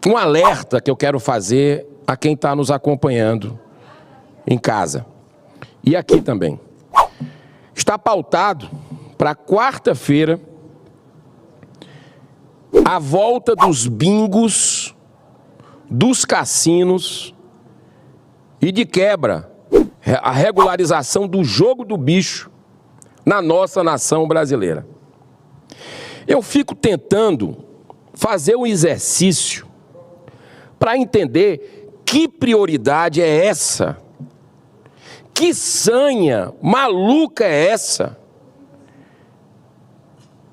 um alerta que eu quero fazer a quem está nos acompanhando em casa e aqui também. Está pautado para quarta-feira a volta dos bingos, dos cassinos e, de quebra, a regularização do jogo do bicho na nossa nação brasileira. Eu fico tentando fazer um exercício para entender que prioridade é essa, que sanha maluca é essa,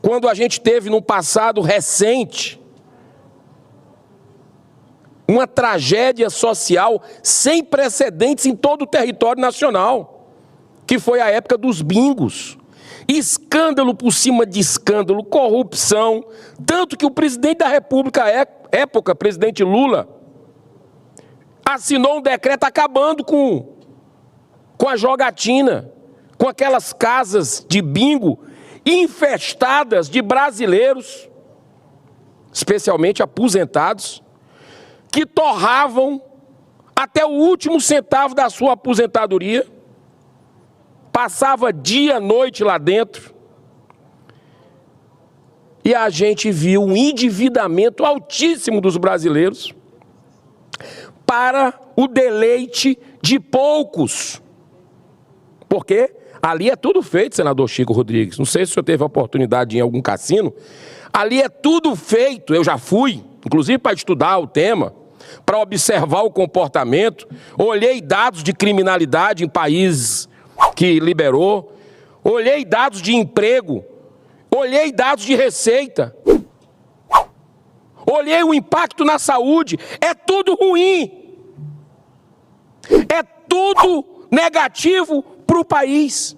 quando a gente teve no passado recente uma tragédia social sem precedentes em todo o território nacional, que foi a época dos bingos. Escândalo por cima de escândalo, corrupção, tanto que o presidente da República, época, presidente Lula, assinou um decreto acabando com a jogatina, com aquelas casas de bingo infestadas de brasileiros, especialmente aposentados, que torravam até o último centavo da sua aposentadoria, passava dia, noite lá dentro, e a gente viu um endividamento altíssimo dos brasileiros para o deleite de poucos. Porque ali é tudo feito, senador Chico Rodrigues. Não sei se o senhor teve a oportunidade de ir em algum cassino. Ali é tudo feito, eu já fui, inclusive para estudar o tema, para observar o comportamento. Olhei dados de criminalidade em países que liberou, olhei dados de emprego, olhei dados de receita, olhei o impacto na saúde. É tudo ruim, é tudo negativo para o país.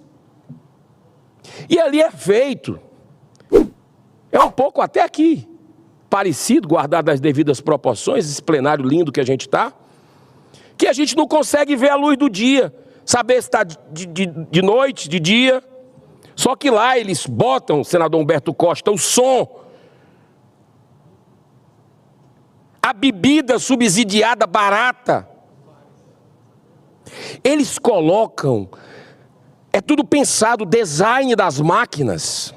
E ali é feito, é um pouco até aqui parecido, guardado as devidas proporções, esse plenário lindo que a gente está, que a gente não consegue ver a luz do dia, saber se está de noite, de dia. Só que lá eles botam, senador Humberto Costa, o som, a bebida subsidiada barata. Eles colocam, é tudo pensado, o design das máquinas.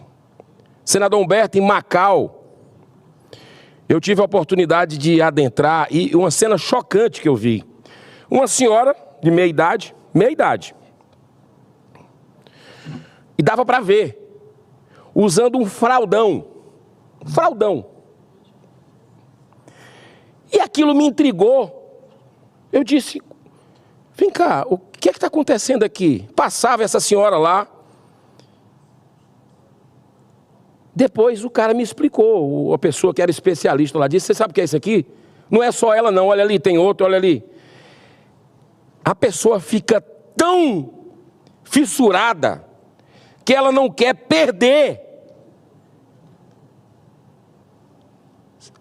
Senador Humberto, em Macau, eu tive a oportunidade de adentrar e uma cena chocante que eu vi. Uma senhora de meia idade, e dava para ver, usando um fraldão. E aquilo me intrigou. Eu disse, vem cá, o que é que está acontecendo aqui? Passava essa senhora lá. Depois o cara me explicou, a pessoa que era especialista lá disse, você sabe o que é isso aqui? Não é só ela não, olha ali, tem outro, olha ali. A pessoa fica tão fissurada que ela não quer perder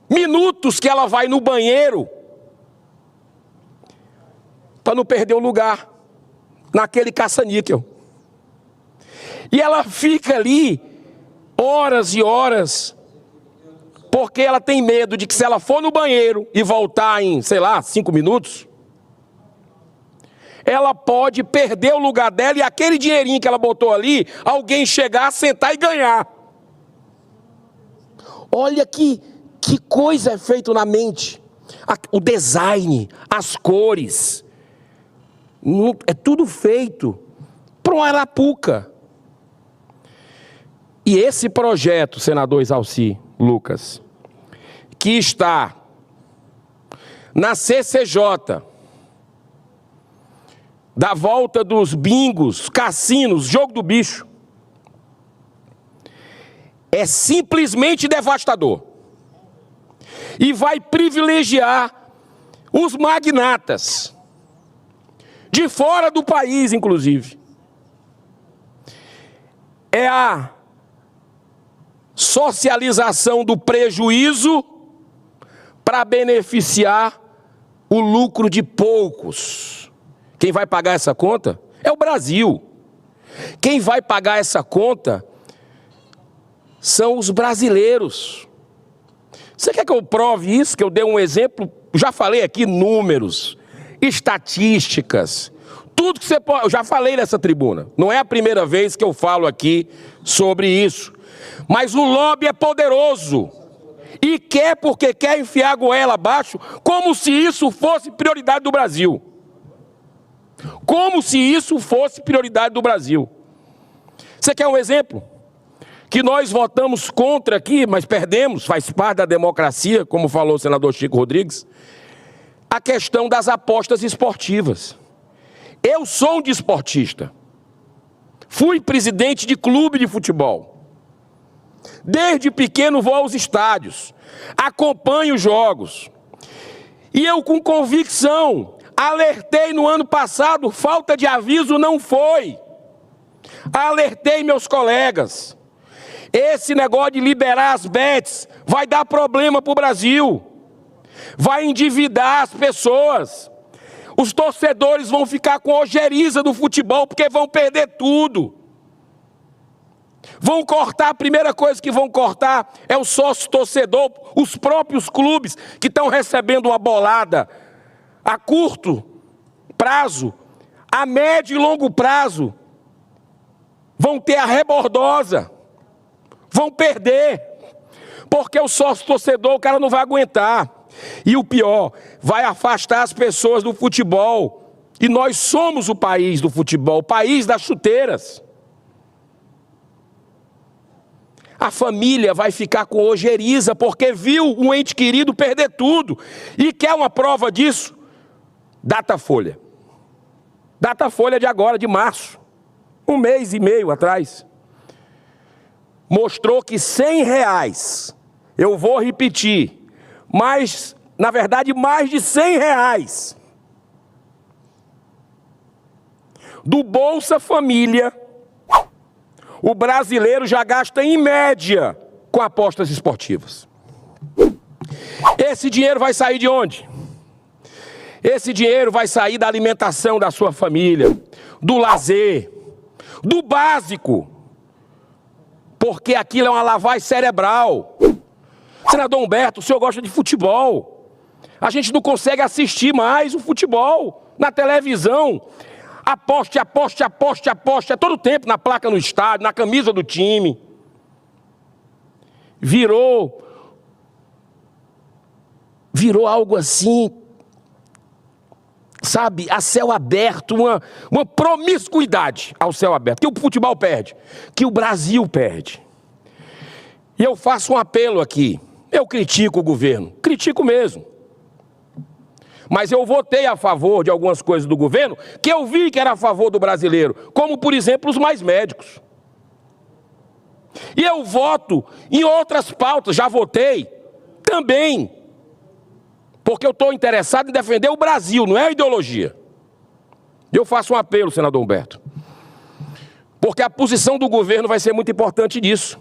minutos que ela vai no banheiro para não perder o lugar naquele caça-níquel. E ela fica ali horas e horas, porque ela tem medo de que se ela for no banheiro e voltar em, sei lá, 5 minutos, ela pode perder o lugar dela e aquele dinheirinho que ela botou ali, alguém chegar, sentar e ganhar. Olha que coisa é feito na mente. O design, as cores, é tudo feito para uma arapuca. E esse projeto, senador Exalci Lucas, que está na CCJ, da volta dos bingos, cassinos, jogo do bicho, é simplesmente devastador. E vai privilegiar os magnatas, de fora do país, inclusive. É a socialização do prejuízo para beneficiar o lucro de poucos. Quem vai pagar essa conta é o Brasil. Quem vai pagar essa conta são os brasileiros. Você quer que eu prove isso, que eu dê um exemplo? Já falei aqui números, estatísticas, tudo que você pode... Eu já falei nessa tribuna. Não é a primeira vez que eu falo aqui sobre isso. Mas o lobby é poderoso. E quer porque quer enfiar a goela abaixo, como se isso fosse prioridade do Brasil. Como se isso fosse prioridade do Brasil. Você quer um exemplo? Que nós votamos contra aqui, mas perdemos, faz parte da democracia, como falou o senador Chico Rodrigues, a questão das apostas esportivas. Eu sou um desportista. Fui presidente de clube de futebol. Desde pequeno vou aos estádios, acompanho jogos. E eu, com convicção, alertei no ano passado, falta de aviso não foi. Alertei meus colegas. Esse negócio de liberar as bets vai dar problema para o Brasil. Vai endividar as pessoas. Os torcedores vão ficar com ojeriza do futebol porque vão perder tudo. Vão cortar, a primeira coisa que vão cortar é o sócio torcedor, os próprios clubes que estão recebendo uma bolada a curto prazo, a médio e longo prazo, vão ter a rebordosa, vão perder, porque o sócio torcedor, o cara não vai aguentar. E o pior, vai afastar as pessoas do futebol. E nós somos o país do futebol, o país das chuteiras. A família vai ficar com ojeriza porque viu um ente querido perder tudo. E quer uma prova disso? Datafolha. Datafolha de agora, de março. 1 mês e meio atrás. Mostrou que R$100, eu vou repetir, mas, na verdade, mais de R$100 do Bolsa Família, o brasileiro já gasta em média com apostas esportivas. Esse dinheiro vai sair de onde? Esse dinheiro vai sair da alimentação da sua família, do lazer, do básico, porque aquilo é uma lavagem cerebral. Senador Humberto, o senhor gosta de futebol. A gente não consegue assistir mais o futebol na televisão. Aposte, aposte, aposte, aposte. É todo tempo na placa no estádio, na camisa do time. Virou algo assim, sabe, a céu aberto, uma promiscuidade ao céu aberto. Que o futebol perde, que o Brasil perde. E eu faço um apelo aqui. Eu critico o governo, critico mesmo. Mas eu votei a favor de algumas coisas do governo que eu vi que era a favor do brasileiro, como, por exemplo, os mais médicos. E eu voto em outras pautas, já votei também, porque eu estou interessado em defender o Brasil, não é a ideologia. Eu faço um apelo, senador Humberto, porque a posição do governo vai ser muito importante nisso.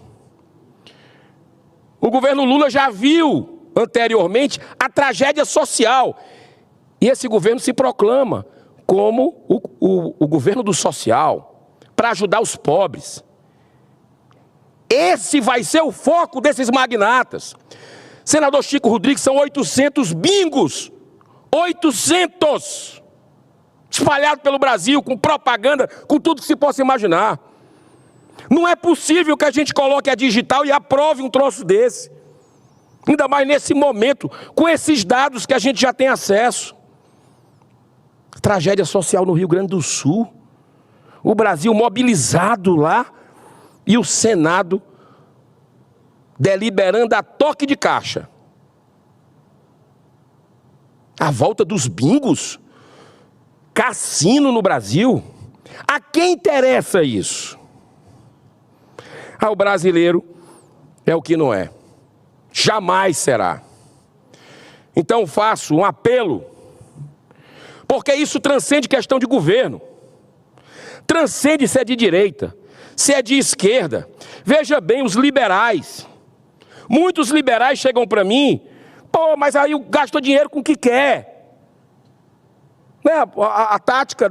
O governo Lula já viu anteriormente a tragédia social. E esse governo se proclama como o governo do social, para ajudar os pobres. Esse vai ser o foco desses magnatas. Senador Chico Rodrigues, são 800 bingos. 800! Espalhados pelo Brasil, com propaganda, com tudo que se possa imaginar. Não é possível que a gente coloque a digital e aprove um troço desse. Ainda mais nesse momento, com esses dados que a gente já tem acesso. Tragédia social no Rio Grande do Sul. O Brasil mobilizado lá e o Senado deliberando a toque de caixa. A volta dos bingos. Cassino no Brasil. A quem interessa isso? Ao brasileiro é o que não é. Jamais será. Então faço um apelo, porque isso transcende questão de governo. Transcende se é de direita, se é de esquerda. Veja bem, os liberais. Muitos liberais chegam para mim, pô, mas aí gasta dinheiro com o que quer. Né? A tática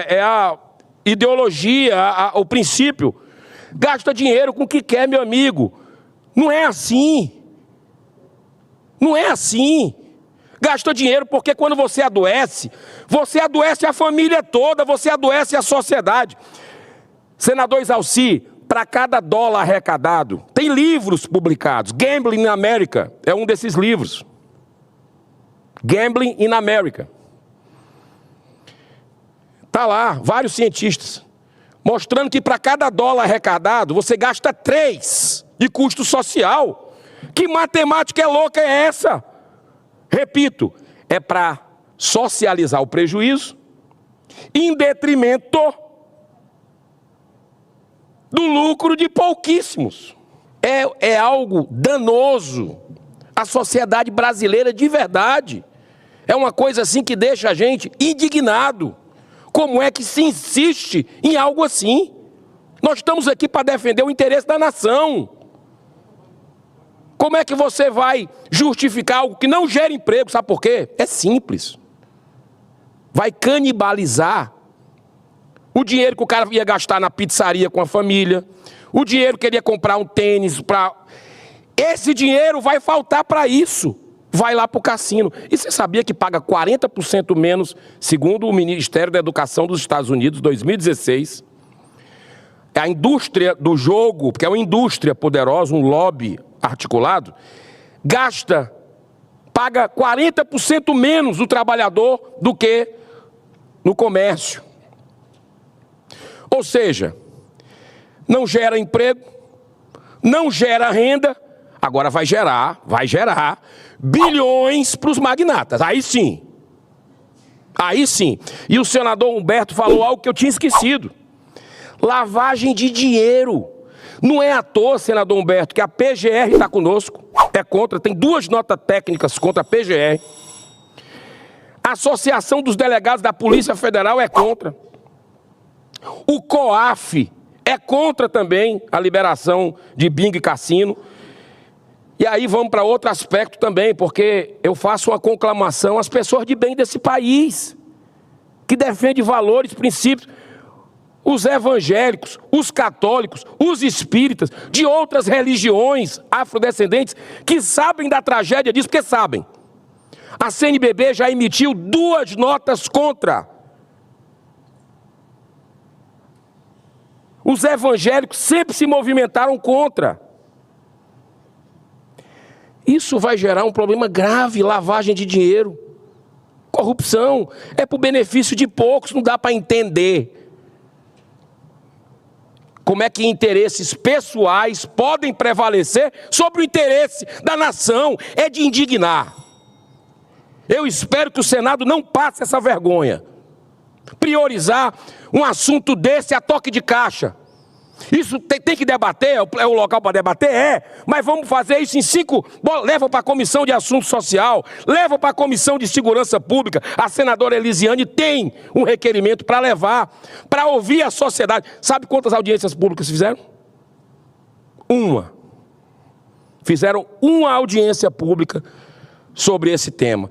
é a ideologia, o princípio. Gasta dinheiro com o que quer, meu amigo. Não é assim. Não é assim. Gasta dinheiro porque quando você adoece a família toda, você adoece a sociedade. Senador Exalci, para cada dólar arrecadado, tem livros publicados. Gambling in America é um desses livros. Gambling in America. Está lá, vários cientistas, mostrando que para cada dólar arrecadado, você gasta 3 de custo social. Que matemática louca é essa? Repito, é para socializar o prejuízo em detrimento do lucro de pouquíssimos. É algo danoso à sociedade brasileira de verdade. É uma coisa assim que deixa a gente indignado. Como é que se insiste em algo assim? Nós estamos aqui para defender o interesse da nação. Como é que você vai justificar algo que não gera emprego? Sabe por quê? É simples. Vai canibalizar o dinheiro que o cara ia gastar na pizzaria com a família, o dinheiro que ele ia comprar um tênis para... Esse dinheiro vai faltar para isso. Vai lá para o cassino. E você sabia que paga 40% menos, segundo o Ministério da Educação dos Estados Unidos, 2016? A indústria do jogo, porque é uma indústria poderosa, um lobby articulado, paga 40% menos do trabalhador do que no comércio. Ou seja, não gera emprego, não gera renda, agora vai gerar bilhões para os magnatas. Aí sim. E o senador Humberto falou algo que eu tinha esquecido. Lavagem de dinheiro. Não é à toa, senador Humberto, que a PGR está conosco, é contra, tem 2 notas técnicas contra a PGR. A Associação dos Delegados da Polícia Federal é contra. O COAF é contra também a liberação de bingo e cassino. E aí vamos para outro aspecto também, porque eu faço uma conclamação às pessoas de bem desse país, que defendem valores, princípios. Os evangélicos, os católicos, os espíritas, de outras religiões afrodescendentes, que sabem da tragédia disso, porque sabem. A CNBB já emitiu 2 notas contra. Os evangélicos sempre se movimentaram contra. Isso vai gerar um problema grave, lavagem de dinheiro, corrupção, é para o benefício de poucos, não dá para entender como é que interesses pessoais podem prevalecer sobre o interesse da nação. É de indignar. Eu espero que o Senado não passe essa vergonha. Priorizar um assunto desse a toque de caixa. Isso tem que debater, é o local para debater? Mas vamos fazer isso em 5... Leva para a Comissão de Assunto Social, leva para a Comissão de Segurança Pública. A senadora Elisiane tem um requerimento para levar, para ouvir a sociedade. Sabe quantas audiências públicas fizeram? 1. Fizeram 1 audiência pública sobre esse tema.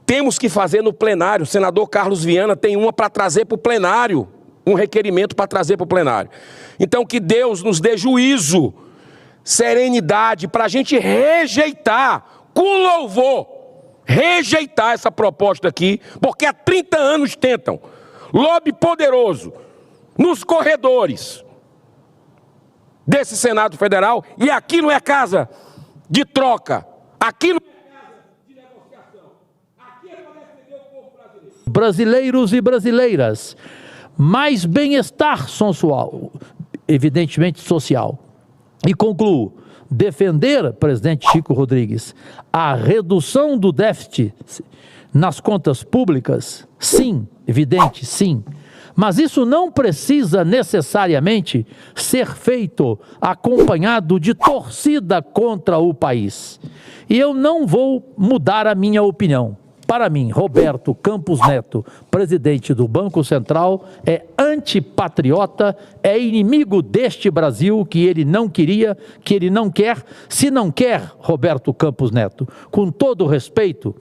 Temos que fazer no plenário. O senador Carlos Viana tem uma para trazer para o plenário. Um requerimento para trazer para o plenário. Então que Deus nos dê juízo, serenidade, para a gente rejeitar, com louvor, rejeitar essa proposta aqui, porque há 30 anos tentam, lobby poderoso, nos corredores desse Senado Federal, e aqui não é casa de troca, aqui não é casa de negociação, aqui é para defender o povo brasileiro. Brasileiros e brasileiras, mais bem-estar social, evidentemente social. E concluo, defender, presidente Chico Rodrigues, a redução do déficit nas contas públicas, sim, evidente, sim. Mas isso não precisa necessariamente ser feito acompanhado de torcida contra o país. E eu não vou mudar a minha opinião. Para mim, Roberto Campos Neto, presidente do Banco Central, é antipatriota, é inimigo deste Brasil que ele não queria, que ele não quer. Se não quer, Roberto Campos Neto, com todo respeito,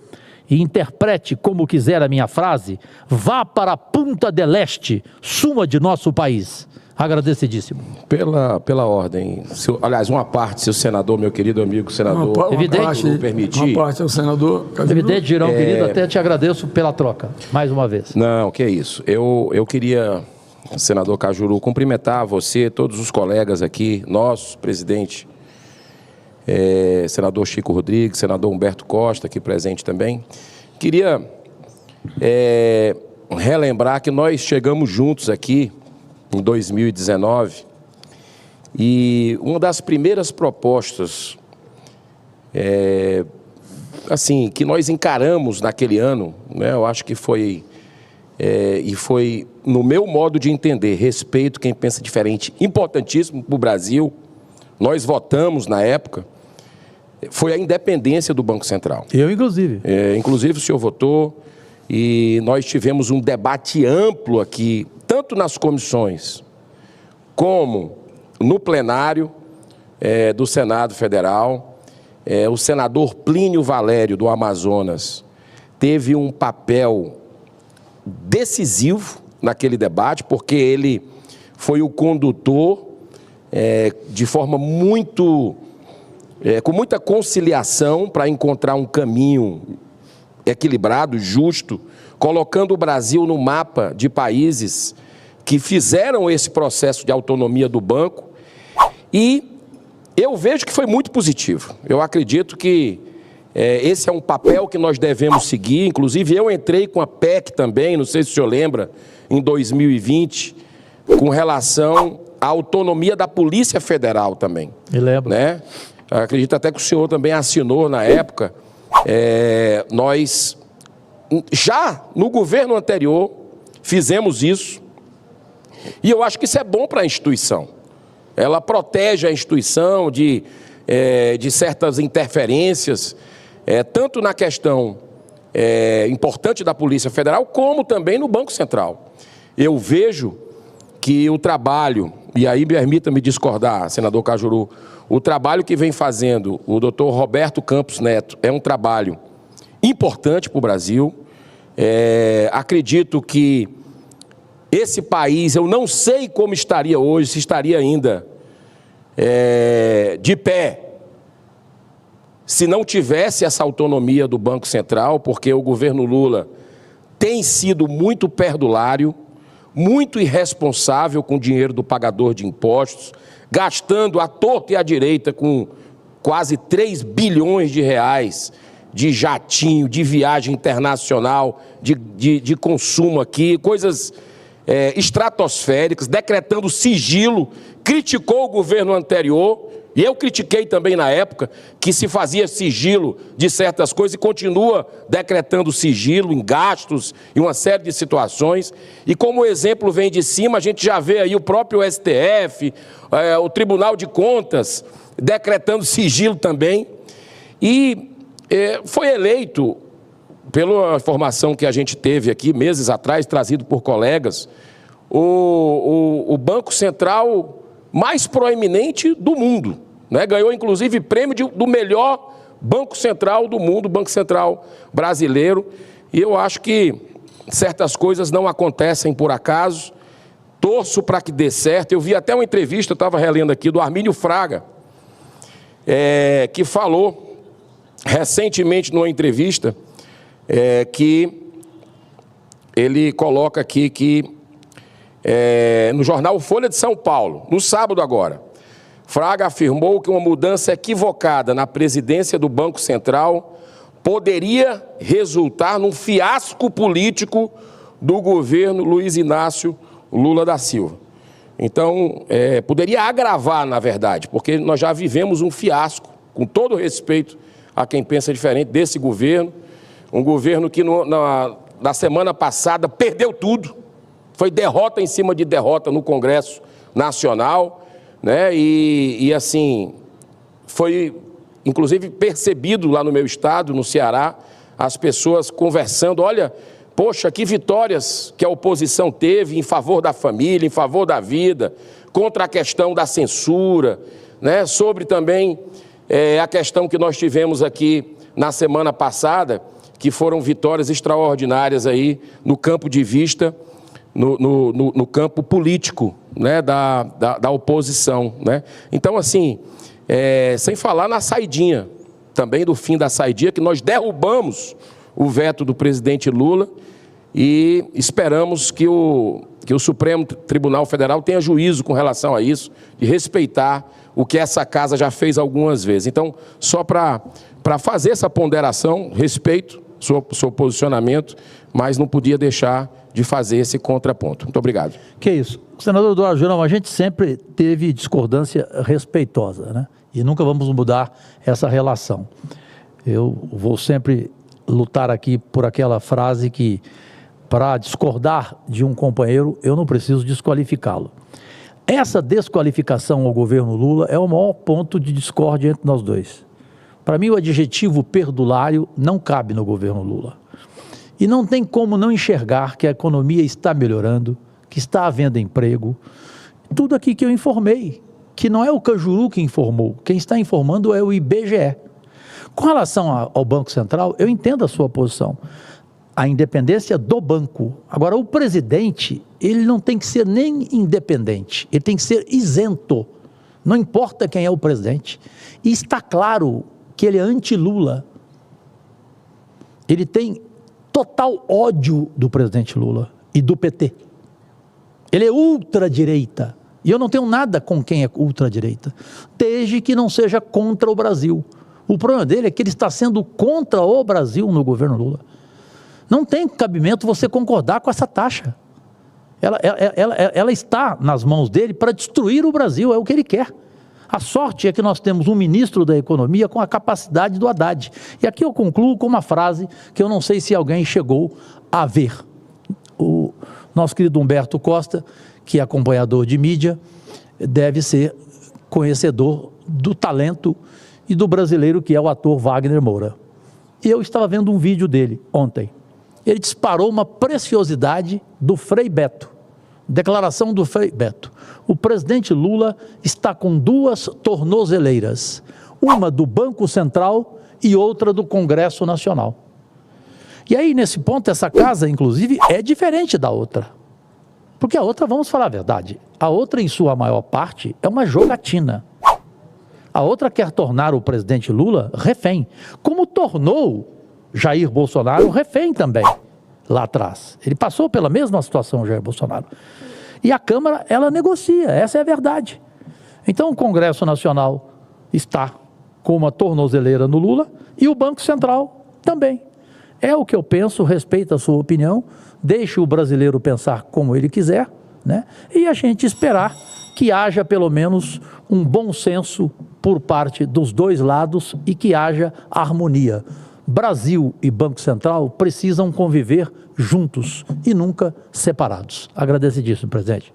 e interprete como quiser a minha frase, vá para a Punta del Este, suma de nosso país. Agradecidíssimo. Pela ordem. Aliás, uma parte, se o senador, meu querido amigo senador, Evidente, permitir. Uma parte é o senador Cajuru. Evidente, Girão, querido, até te agradeço pela troca, mais uma vez. Não, que é isso. Eu queria, senador Cajuru, cumprimentar você, todos os colegas aqui, nosso presidente, senador Chico Rodrigues, senador Humberto Costa, aqui presente também. Queria relembrar que nós chegamos juntos aqui em 2019 e uma das primeiras propostas assim, que nós encaramos naquele ano, né, eu acho que foi, e foi, no meu modo de entender, respeito quem pensa diferente, importantíssimo para o Brasil, nós votamos na época, foi a independência do Banco Central. Eu, inclusive. Inclusive o senhor votou e nós tivemos um debate amplo aqui, tanto nas comissões como no plenário do Senado Federal. O senador Plínio Valério, do Amazonas, teve um papel decisivo naquele debate, porque ele foi o condutor de forma muito, com muita conciliação para encontrar um caminho equilibrado, justo, colocando o Brasil no mapa de países que fizeram esse processo de autonomia do banco, e eu vejo que foi muito positivo. Eu acredito que esse é um papel que nós devemos seguir. Inclusive, eu entrei com a PEC também, não sei se o senhor lembra, em 2020, com relação à autonomia da Polícia Federal também. Me lembro. Né? Acredito até que o senhor também assinou na época. Nós, já no governo anterior, fizemos isso, e eu acho que isso é bom para a instituição. Ela protege a instituição de certas interferências, tanto na questão importante da Polícia Federal, como também no Banco Central. Eu vejo que o trabalho, e aí permita-me discordar, senador Cajuru, o trabalho que vem fazendo o doutor Roberto Campos Neto é um trabalho importante para o Brasil. Acredito que esse país, eu não sei como estaria hoje, se estaria ainda de pé, se não tivesse essa autonomia do Banco Central, porque o governo Lula tem sido muito perdulário, muito irresponsável com o dinheiro do pagador de impostos, gastando à torta e à direita com quase 3 bilhões de reais de jatinho, de viagem internacional, de consumo aqui, coisas estratosféricas, decretando sigilo, criticou o governo anterior, e eu critiquei também na época que se fazia sigilo de certas coisas e continua decretando sigilo em gastos e uma série de situações. E como o exemplo vem de cima, a gente já vê aí o próprio STF, o Tribunal de Contas decretando sigilo também. E foi eleito, pela informação que a gente teve aqui meses atrás, trazido por colegas, o Banco Central mais proeminente do mundo, né? Ganhou inclusive prêmio do melhor Banco Central do mundo, Banco Central brasileiro, e eu acho que certas coisas não acontecem por acaso, torço para que dê certo. Eu vi até uma entrevista, eu estava relendo aqui, do Armínio Fraga, que falou recentemente numa entrevista, que ele coloca aqui que no jornal Folha de São Paulo, no sábado agora, Fraga afirmou que uma mudança equivocada na presidência do Banco Central poderia resultar num fiasco político do governo Luiz Inácio Lula da Silva. Então, poderia agravar, na verdade, porque nós já vivemos um fiasco, com todo respeito a quem pensa diferente desse governo, um governo que na semana passada perdeu tudo, foi derrota em cima de derrota no Congresso Nacional, né? E assim, foi inclusive percebido lá no meu estado, no Ceará, as pessoas conversando, olha, poxa, que vitórias que a oposição teve em favor da família, em favor da vida, contra a questão da censura, né? Sobre também a questão que nós tivemos aqui na semana passada, que foram vitórias extraordinárias aí no campo de vista, no campo político, né, da oposição, né? Então, assim, sem falar na saidinha, também do fim da saidinha, que nós derrubamos o veto do presidente Lula e esperamos que o Supremo Tribunal Federal tenha juízo com relação a isso, de respeitar o que essa casa já fez algumas vezes. Então, só para fazer essa ponderação, respeito seu posicionamento, mas não podia deixar de fazer esse contraponto. Muito obrigado. Que isso. Senador Eduardo Girão, a gente sempre teve discordância respeitosa, né? E nunca vamos mudar essa relação. Eu vou sempre lutar aqui por aquela frase que, para discordar de um companheiro, eu não preciso desqualificá-lo. Essa desqualificação ao governo Lula é o maior ponto de discórdia entre nós dois. Para mim, o adjetivo perdulário não cabe no governo Lula. E não tem como não enxergar que a economia está melhorando, que está havendo emprego. Tudo aqui que eu informei, que não é o Cajuru que informou, quem está informando é o IBGE. Com relação ao Banco Central, eu entendo a sua posição. A independência do banco. Agora, o presidente, ele não tem que ser nem independente, ele tem que ser isento. Não importa quem é o presidente. E está claro que ele é anti-Lula. Ele tem total ódio do presidente Lula e do PT. Ele é ultradireita. E eu não tenho nada com quem é ultradireita, desde que não seja contra o Brasil. O problema dele é que ele está sendo contra o Brasil no governo Lula. Não tem cabimento você concordar com essa taxa. Ela está nas mãos dele para destruir o Brasil, é o que ele quer. A sorte é que nós temos um ministro da Economia com a capacidade do Haddad. E aqui eu concluo com uma frase que eu não sei se alguém chegou a ver. O nosso querido Humberto Costa, que é acompanhador de mídia, deve ser conhecedor do talento e do brasileiro que é o ator Wagner Moura. E eu estava vendo um vídeo dele ontem. Ele disparou uma preciosidade do Frei Beto. Declaração do Frei Beto. O presidente Lula está com duas tornozeleiras, uma do Banco Central e outra do Congresso Nacional. E aí, nesse ponto, essa casa, inclusive, é diferente da outra. Porque a outra, vamos falar a verdade, a outra, em sua maior parte, é uma jogatina. A outra quer tornar o presidente Lula refém, como tornou Jair Bolsonaro refém também, lá atrás. Ele passou pela mesma situação, Jair Bolsonaro. E a Câmara, ela negocia, essa é a verdade. Então, o Congresso Nacional está com uma tornozeleira no Lula e o Banco Central também. É o que eu penso, respeito a sua opinião, deixe o brasileiro pensar como ele quiser, né? E a gente esperar que haja pelo menos um bom senso por parte dos dois lados e que haja harmonia. Brasil e Banco Central precisam conviver juntos e nunca separados. Agradecidíssimo, presidente.